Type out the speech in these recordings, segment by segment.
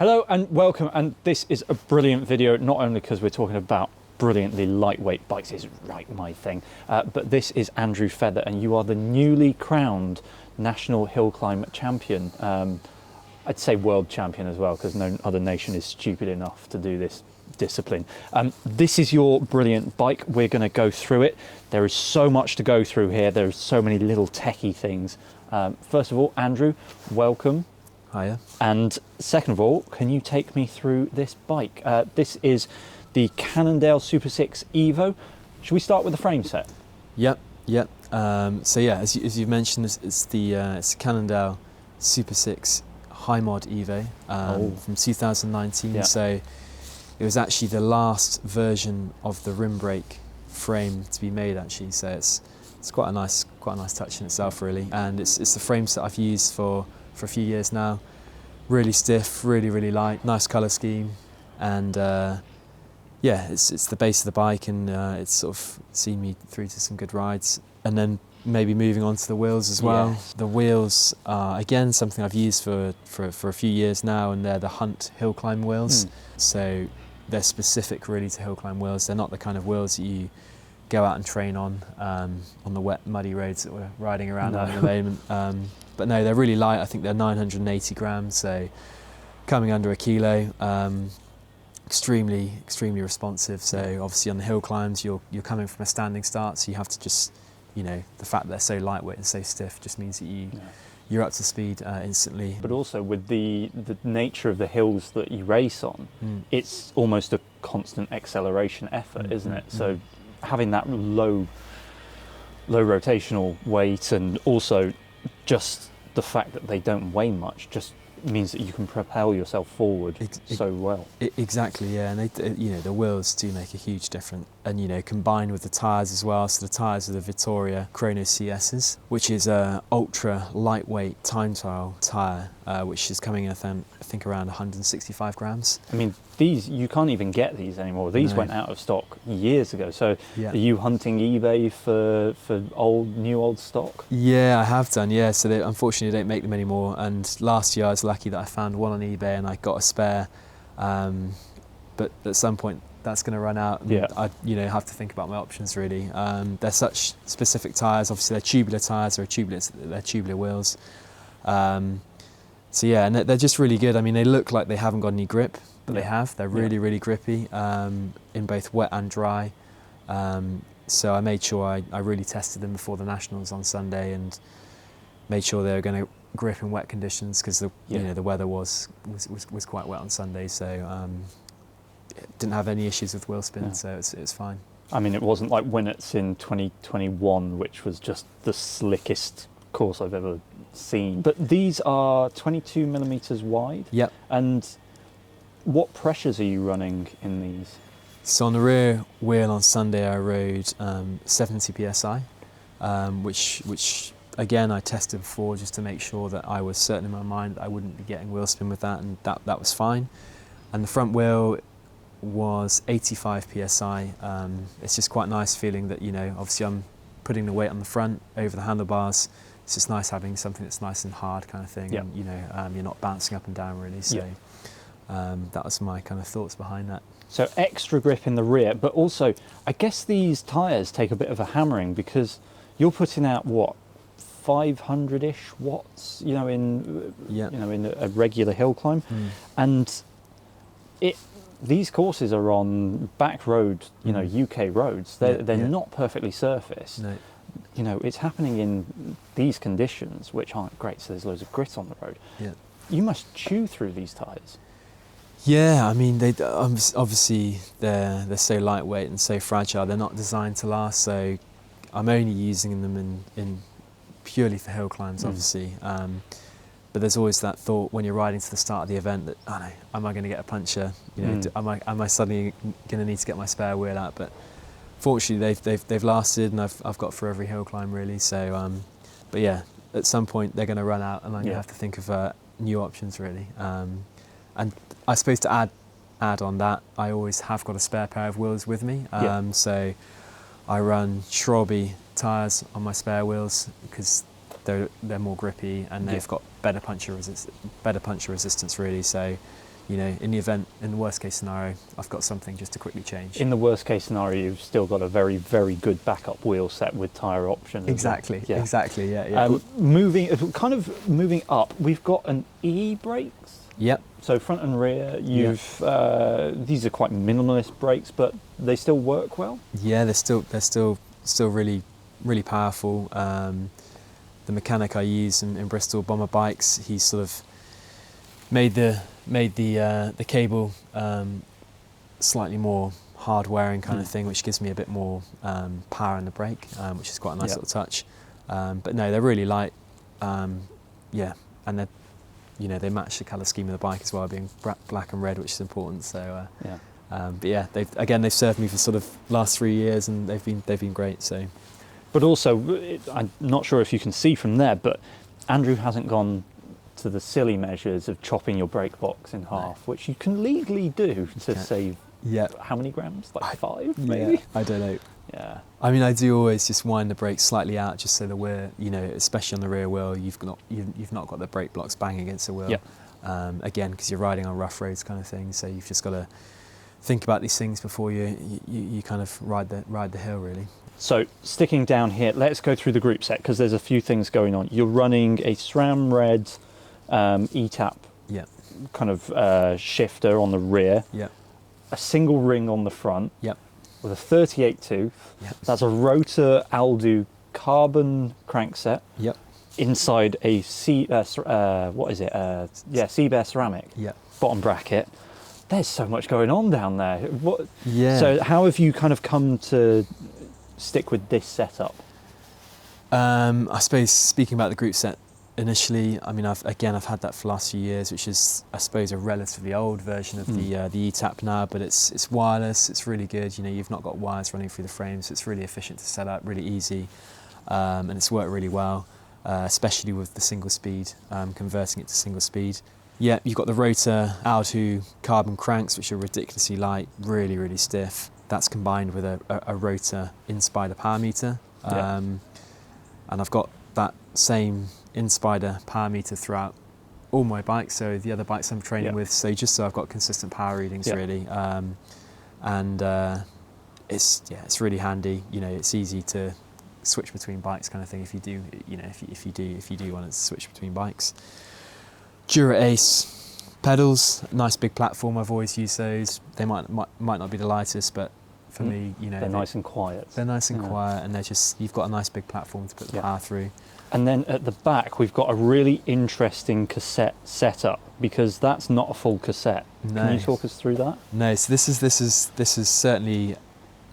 Hello and welcome, and this is a brilliant video, not only because we're talking about brilliantly lightweight bikes, is right my thing, but this is Andrew Feather, and you are the newly crowned National Hill Climb Champion. I'd say world champion as well, because no other nation is stupid enough to do this discipline. This is your brilliant bike. We're going to go through it. There is so much to go through here. There's so many little techie things. First of all, Andrew, welcome. Hiya. And second of all, can you take me through this bike? This is the Cannondale SuperSix Evo. Should we start with the frame set? Yep. So yeah, as you've mentioned, it's the Cannondale SuperSix High Mod Evo from 2019. Yeah. So it was actually the last version of the rim brake frame to be made, actually. So it's quite a nice touch in itself, really. And it's the frame set I've used for a few years now. Really stiff, really light, nice colour scheme, and yeah, it's the base of the bike, and it's sort of seen me through to some good rides. And then maybe moving on to the wheels as well. Yes. The wheels are again something I've used for a few years now, and they're the Hunt hill climb wheels. So they're specific really to hill climb wheels. They're not the kind of wheels that you go out and train on the wet muddy roads that we're riding around on at the moment. But no, they're really light. I think they're 980 grams, so coming under a kilo. Extremely responsive. So obviously on the hill climbs, you're coming from a standing start, so you have to just, the fact that they're so lightweight and so stiff just means that you're up to speed instantly. But also with the nature of the hills that you race on, it's almost a constant acceleration effort, isn't it? So having that low rotational weight, and also just the fact that they don't weigh much, just means that you can propel yourself forward so well. Exactly, yeah, and the wheels do make a huge difference, and combined with the tyres as well. So the tyres are the Vittoria Chrono CSs, which is a ultra lightweight time trial tyre, which is coming in, I think around 165 grams. I mean, these, you can't even get these anymore. These went out of stock years ago. So yeah. Are you hunting eBay for old stock? Yeah, I have done, yeah. So they unfortunately don't make them anymore, and last year I was lucky that I found one on eBay and I got a spare, but at some point that's going to run out, and I have to think about my options, really. They're such specific tyres. Obviously they're tubular tyres, they're tubular wheels. So yeah, and they're just really good. I mean, they look like they haven't got any grip, but they have. They're really grippy in both wet and dry. So I made sure I really tested them before the Nationals on Sunday, and made sure they were going to grip in wet conditions, because the weather was quite wet on Sunday. So didn't have any issues with wheel spin, so it's fine. I mean, it wasn't like Winnett's in 2021, which was just the slickest course I've ever seen. But these are 22 millimeters wide. Yep. And what pressures are you running in these? So on the rear wheel on Sunday I rode 70 psi, which again I tested before just to make sure that I was certain in my mind that I wouldn't be getting wheel spin with that, and that was fine. And the front wheel was 85 psi. It's just quite nice feeling that, obviously I'm putting the weight on the front over the handlebars. It's just nice having something that's nice and hard kind of thing, and you're not bouncing up and down really. So that was my kind of thoughts behind that. So extra grip in the rear, but also I guess these tyres take a bit of a hammering, because you're putting out what, 500-ish watts, in a regular hill climb, and these courses are on back road, UK roads. They're not perfectly surfaced. No. It's happening in these conditions, which aren't great. So there's loads of grit on the road. Yeah. You must chew through these tyres. Yeah, I mean, they obviously they're so lightweight and so fragile. They're not designed to last. So I'm only using them in purely for hill climbs, obviously. But there's always that thought when you're riding to the start of the event that, am I going to get a puncture? Am I suddenly going to need to get my spare wheel out? But fortunately, they've lasted, and I've got for every hill climb really. So, but yeah, at some point they're going to run out, and I'm going to have to think of new options really. And I suppose to add on that, I always have got a spare pair of wheels with me. So I run Schroby tyres on my spare wheels, because they're more grippy, and they've got better puncture resistance really. So you know, in the worst case scenario, I've got something just to quickly change. In the worst case scenario, you've still got a very, very good backup wheel set with tyre options. Exactly, Yeah. exactly, yeah. Moving up, we've got an e-brakes. Yep. So front and rear, these are quite minimalist brakes, but they still work well. Yeah, they're still really, really powerful. The mechanic I use in Bristol, Bomber Bikes, he's sort of made the cable slightly more hard wearing kind of thing, which gives me a bit more power in the brake, which is quite a nice little touch. But no, they're really light. And they're, you know, they match the colour scheme of the bike as well, being black and red, which is important. So but yeah, they've served me for sort of last 3 years, and they've been great. So, but also, I'm not sure if you can see from there, but Andrew hasn't gone to the silly measures of chopping your brake box in half, which you can legally do to save how many grams? Like 5, maybe? Yeah, I don't know. Yeah. I mean, I do always just wind the brakes slightly out, just so that we're, you know, especially on the rear wheel, you've not got the brake blocks banging against the wheel. Yep. Again, because you're riding on rough roads, kind of thing. So you've just got to think about these things before you kind of ride the hill, really. So sticking down here, let's go through the group set, because there's a few things going on. You're running a SRAM red E-tap kind of shifter on the rear. Yeah. A single ring on the front. Yep. With a 38 tooth. Yep. That's a rotor Aldo carbon crankset. Yep. Inside a Seabear ceramic. Yep. Bottom bracket. There's so much going on down there. Yeah. So how have you kind of come to stick with this setup? I suppose, speaking about the group set, initially, I mean, I've had that for the last few years, which is, I suppose, a relatively old version of the E-tap now, but it's wireless, it's really good. You know, you've not got wires running through the frames, so it's really efficient to set up, really easy, and it's worked really well, especially with the single speed, converting it to single speed. Yeah, you've got the rotor Aldo carbon cranks, which are ridiculously light, really, really stiff. That's combined with a rotor Inspider power meter, and I've got that same Inspider power meter throughout all my bikes, so the other bikes I'm training with, so just so I've got consistent power readings really, and it's really handy. You know, it's easy to switch between bikes, kind of thing. If you do, you know, if you do want to switch between bikes. Dura Ace pedals, nice big platform. I've always used those. They might not be the lightest, but for me, you know, they're nice and quiet. They're nice and quiet, and you've got a nice big platform to put the power through. And then at the back, we've got a really interesting cassette setup, because that's not a full cassette. No. Can you talk us through that? No. So this is certainly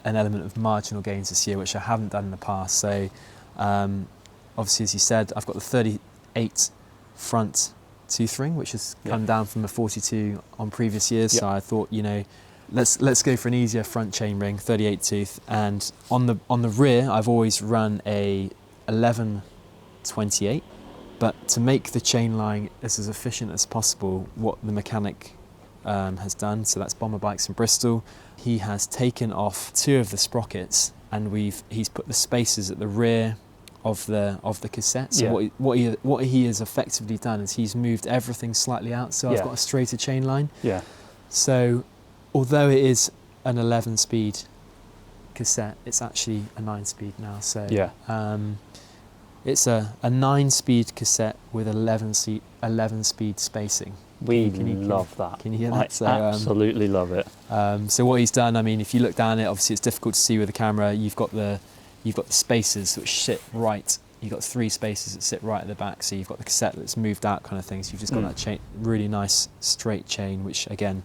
an element of marginal gains this year, which I haven't done in the past. So obviously, as you said, I've got the 38 front tooth ring, which has come down from a 42 on previous years. So I thought, you know, let's go for an easier front chain ring, 38 tooth. And on the rear, I've always run a 11/28. But to make the chain line as efficient as possible, what the mechanic has done, so that's Bomber Bikes in Bristol, he has taken off 2 of the sprockets, and he's put the spacers at the rear of the cassette. So what he has effectively done is he's moved everything slightly out, so I've got a straighter chain line. Yeah. So although it is an 11-speed cassette, it's actually a 9-speed now. So it's a 9-speed cassette with 11-speed spacing. We love that. Can you hear that? I absolutely love it. So what he's done, I mean, if you look down it, obviously it's difficult to see with the camera. You've got the spacers which sit right. You've got 3 spacers that sit right at the back. So you've got the cassette that's moved out, kind of thing. So you've just got that chain, really nice straight chain, which again,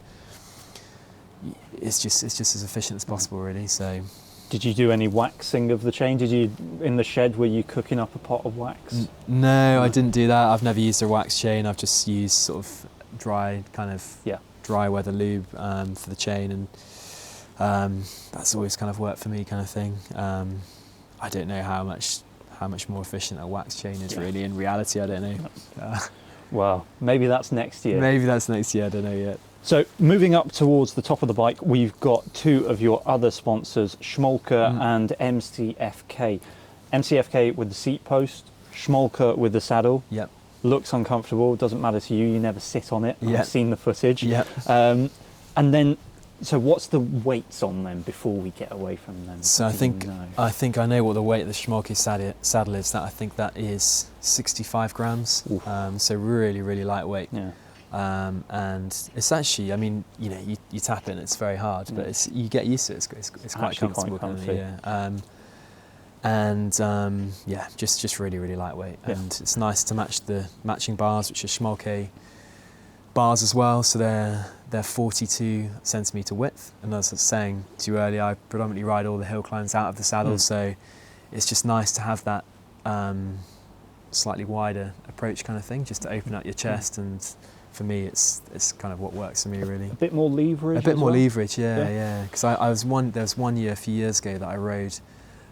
it's just as efficient as possible, really. So. Did you do any waxing of the chain? Did you, in the shed, were you cooking up a pot of wax? No, I didn't do that. I've never used a wax chain. I've just used sort of dry weather lube for the chain, and that's always kind of worked for me, kind of thing. I don't know how much more efficient a wax chain is really in reality. I don't know. Well, maybe that's next year. Maybe that's next year. I don't know yet. So moving up towards the top of the bike, we've got 2 of your other sponsors, Schmolke and MCFK. MCFK with the seat post, Schmolke with the saddle. Yep. looks uncomfortable, doesn't matter to you, you never sit on it. Yeah. I've seen the footage. Yeah. And then, so what's the weights on them before we get away from them? So I Do you think know? I know what the weight of the Schmolke saddle is. That I think that is 65 grams. So really, really lightweight. Yeah. And it's actually, I mean, you know, you tap it and it's very hard, but you get used to it. It's quite Actually comfortable. quite comfy. Yeah, just really, really lightweight. Yeah. And it's nice to match the matching bars, which are Schmolke bars as well. So they're 42 centimetre width. And as I was saying to you earlier, I predominantly ride all the hill climbs out of the saddle. So it's just nice to have that slightly wider approach kind of thing, just to open up your chest. And for me, it's kind of what works for me, really. A bit more leverage. A bit more well? leverage, yeah. Because there was one year a few years ago that I rode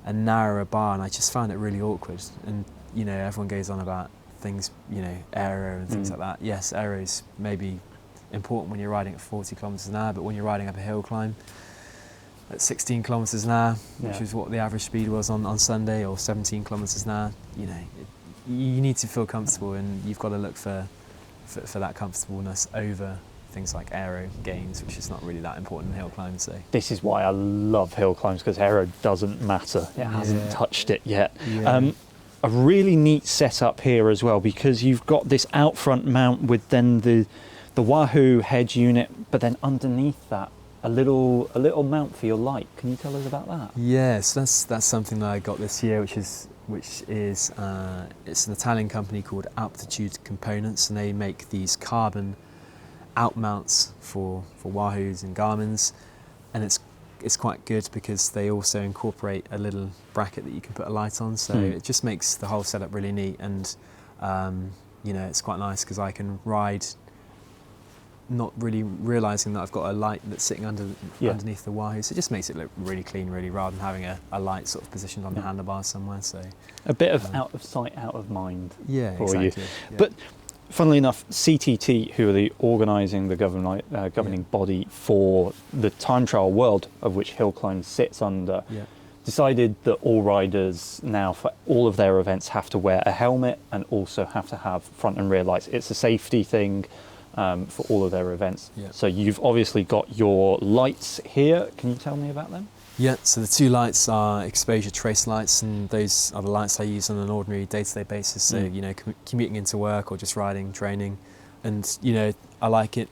a narrower bar, and I just found it really awkward. And you know, everyone goes on about things, you know, aero and things like that. Yes, aero's maybe important when you're riding at 40 kilometres an hour, but when you're riding up a hill climb at 16 kilometres an hour, which is what the average speed was on Sunday, or 17 kilometres an hour, you know, you need to feel comfortable, and you've got to look for that comfortableness over things like aero gains, which is not really that important in hill climbs. So this is why I love hill climbs, because aero doesn't matter. It hasn't touched it yet. Yeah. A really neat setup here as well, because you've got this out front mount with then the Wahoo head unit, but then underneath that a little mount for your light. Can you tell us about that? Yes, that's something that I got this year, which is it's an Italian company called Altitude Components, and they make these carbon out mounts for Wahoos and Garmins, and it's quite good because they also incorporate a little bracket that you can put a light on, so it just makes the whole setup really neat. And you know, it's quite nice because I can ride not really realising that I've got a light that's sitting underneath the Wahoo, so it just makes it look really clean, really, rather than having a light sort of positioned on the handlebars somewhere. So a bit of out of sight, out of mind for you. Yeah. But funnily enough, CTT, who are the organising, the governing body for the time trial world, of which hill climb sits under, decided that all riders now for all of their events have to wear a helmet and also have to have front and rear lights. It's a safety thing for all of their events. So you've obviously got your lights here. Can you tell me about them? Yeah, so the two lights are exposure trace lights, and those are the lights I use on an ordinary day-to-day basis. So, you know, commuting into work or just riding, training. And, you know, I like it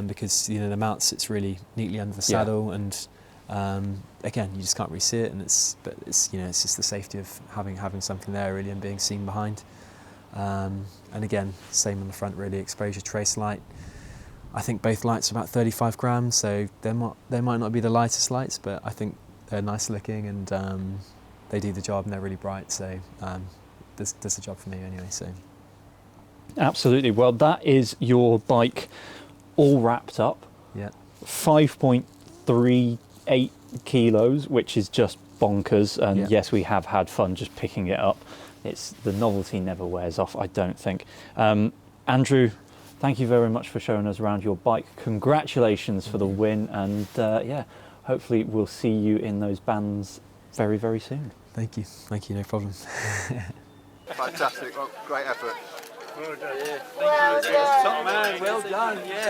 because, you know, the mount sits really neatly under the saddle, and again, you just can't really see it, and it's you know, it's just the safety of having something there really and being seen behind. And again, same on the front really, exposure trace light. I think both lights are about 35 grams, so they might not be the lightest lights, but I think they're nice looking, and they do the job, and they're really bright, so does the job for me anyway. So absolutely. Well, that is your bike all wrapped up. 5.38 kilos, which is just bonkers, and yes, we have had fun just picking it up. The novelty never wears off, I don't think. Andrew, thank you very much for showing us around your bike. Congratulations for the win, and yeah, hopefully we'll see you in those bands very, very soon. Thank you, no problem. Fantastic, well, great effort. Well done. Top man. Well done, yeah.